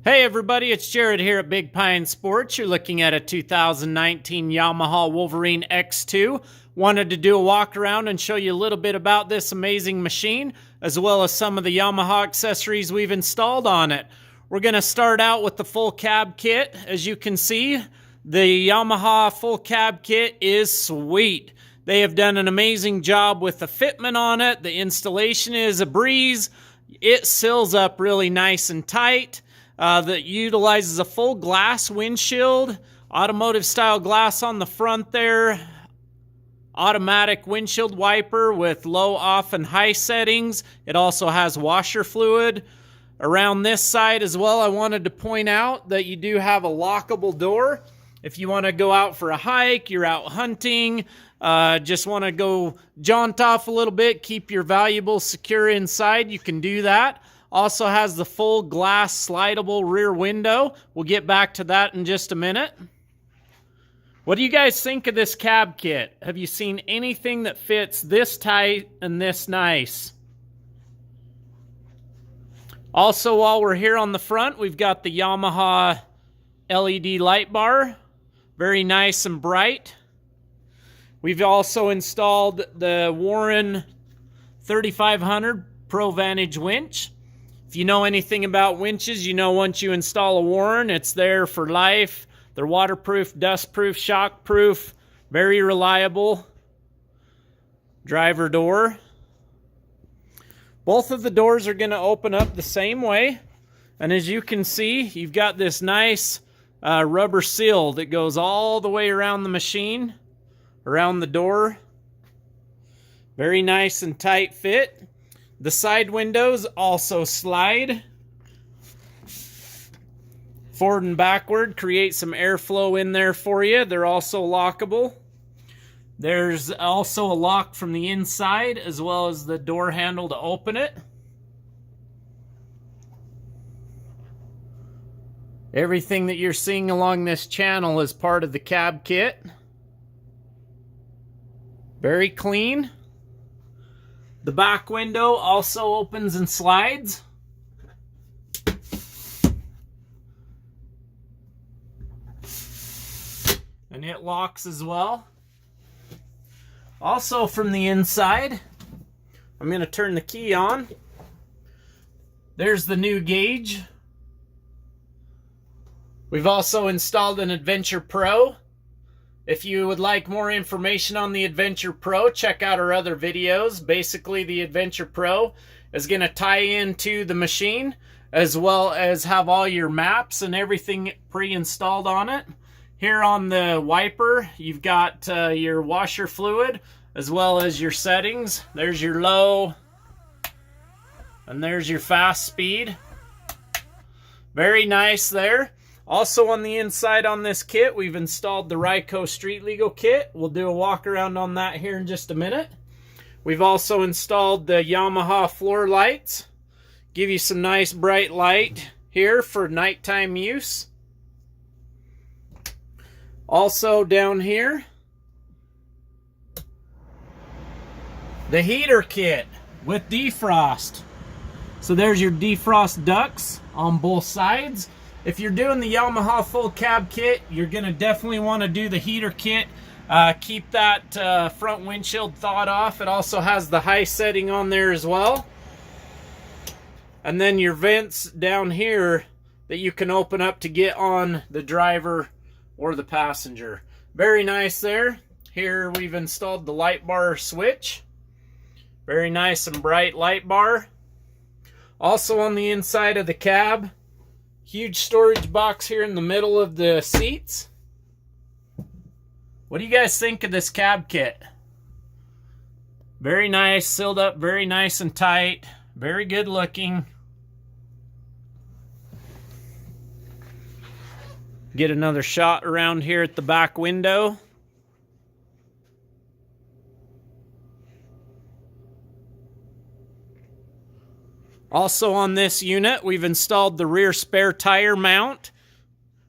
Hey everybody, it's Jared here at Big Pine Sports. You're looking at a 2019 Yamaha WOLVERINE X2. Wanted to do a walk around and show you a little bit about this amazing machine, as well as some of the Yamaha accessories we've installed on it. We're going to start out with the full cab kit. As you can see, the Yamaha full cab kit is sweet. They have done an amazing job with the fitment on it. The installation is a breeze. It seals up really nice and tight. That utilizes a full glass windshield, automotive style glass on the front there, automatic windshield wiper with low, off, and high settings. It also has washer fluid. Around this side as well, I wanted to point out that you do have a lockable door. If you want to go out for a hike, you're out hunting, just want to go jaunt off a little bit, keep your valuables secure inside, you can do that. Also has the full glass slidable rear window. We'll get back to that in just a minute. What do you guys think of this cab kit? Have you seen anything that fits this tight and this nice? Also, while we're here on the front, we've got the Yamaha LED light bar. Very nice and bright. We've also installed the Warren 3500 PROVANTAGE winch. If you know anything about winches, you know once you install a Warren, it's there for life. They're waterproof, dustproof, shockproof, very reliable. Driver door. Both of the doors are going to open up the same way. And as you can see, you've got this nice rubber seal that goes all the way around the machine, around the door. Very nice and tight fit. The side windows also slide forward and backward, create some airflow in there for you. They're also lockable. There's also a lock from the inside, as well as the door handle to open it. Everything that you're seeing along this channel is part of the cab kit. Very clean. The back window also opens and slides. And it locks as well. Also from the inside, I'm going to turn the key on. There's the new gauge. We've also installed an Adventure Pro. If you would like more information on the Adventure Pro, check out our other videos. Basically, the Adventure Pro is going to tie into the machine, as well as have all your maps and everything pre-installed on it. Here on the wiper, you've got your washer fluid, as well as your settings. There's your low, and there's your fast speed. Very nice there. Also on the inside on this kit, we've installed the Ryco Street Legal kit. We'll do a walk around on that here in just a minute. We've also installed the Yamaha floor lights. Give you some nice bright light here for nighttime use. Also down here, the heater kit with defrost. So there's your defrost ducts on both sides. If you're doing the Yamaha full cab kit, you're going to definitely want to do the heater kit. Keep that front windshield thawed off. It also has the high setting on there as well. And then your vents down here that you can open up to get on the driver or the passenger. Very nice there. Here we've installed the light bar switch. Very nice and bright light bar. Also on the inside of the cab, huge storage box here in the middle of the seats. What do you guys think of this cab kit? Very nice, sealed up, very nice and tight. Very good looking. Get another shot around here at the back window. Also on this unit, we've installed the rear spare tire mount.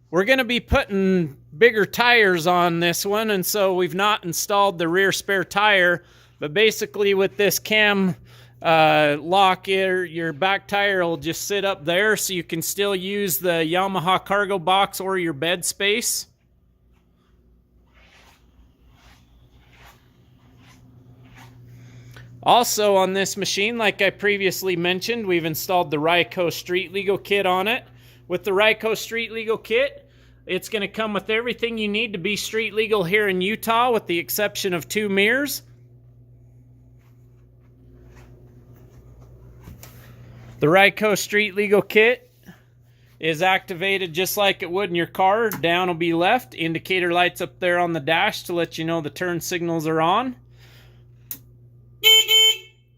We're going to be putting bigger tires on this one, and so we've not installed the rear spare tire. But basically with this cam lock, your back tire will just sit up there, so you can still use the Yamaha cargo box or your bed space. Also on this machine, like I previously mentioned, we've installed the Ryco Street Legal Kit on it. With the Ryco Street Legal Kit, it's going to come with everything you need to be street legal here in Utah, with the exception of 2 mirrors. The Ryco Street Legal Kit is activated just like it would in your car. Down will be left. Indicator lights up there on the dash to let you know the turn signals are on.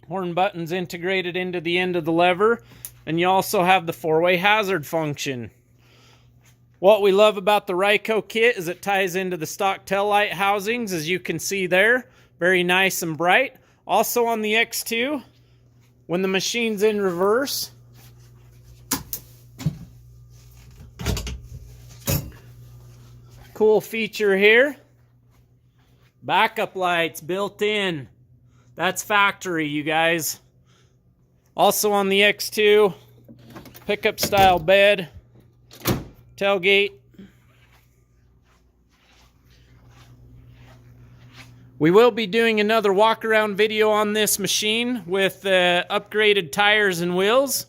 Horn button's integrated into the end of the lever, and you also have the 4-way hazard function. What we love about the Ryco kit is it ties into the stock tail light housings, as you can see there. Very nice and bright. Also on the X2, when the machine's in reverse, cool feature here. Backup lights built in. That's factory, you guys. Also on the X2, pickup style bed, tailgate. We will be doing another walk around video on this machine with upgraded tires and wheels.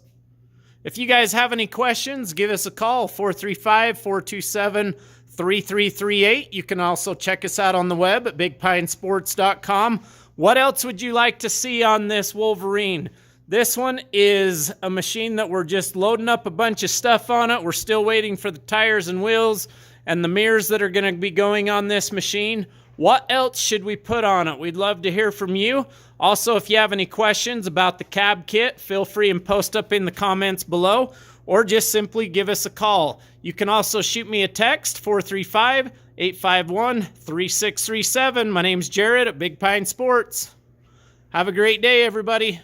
If you guys have any questions, give us a call, 435-427-3338. You can also check us out on the web at bigpinesports.com. What else would you like to see on this Wolverine? This one is a machine that we're just loading up a bunch of stuff on it. We're still waiting for the tires and wheels and the mirrors that are going to be going on this machine. What else should we put on it? We'd love to hear from you. Also, if you have any questions about the cab kit, feel free and post up in the comments below, or just simply give us a call. You can also shoot me a text, 435-851-3637. My name's Jared at Big Pine Sports. Have a great day, everybody.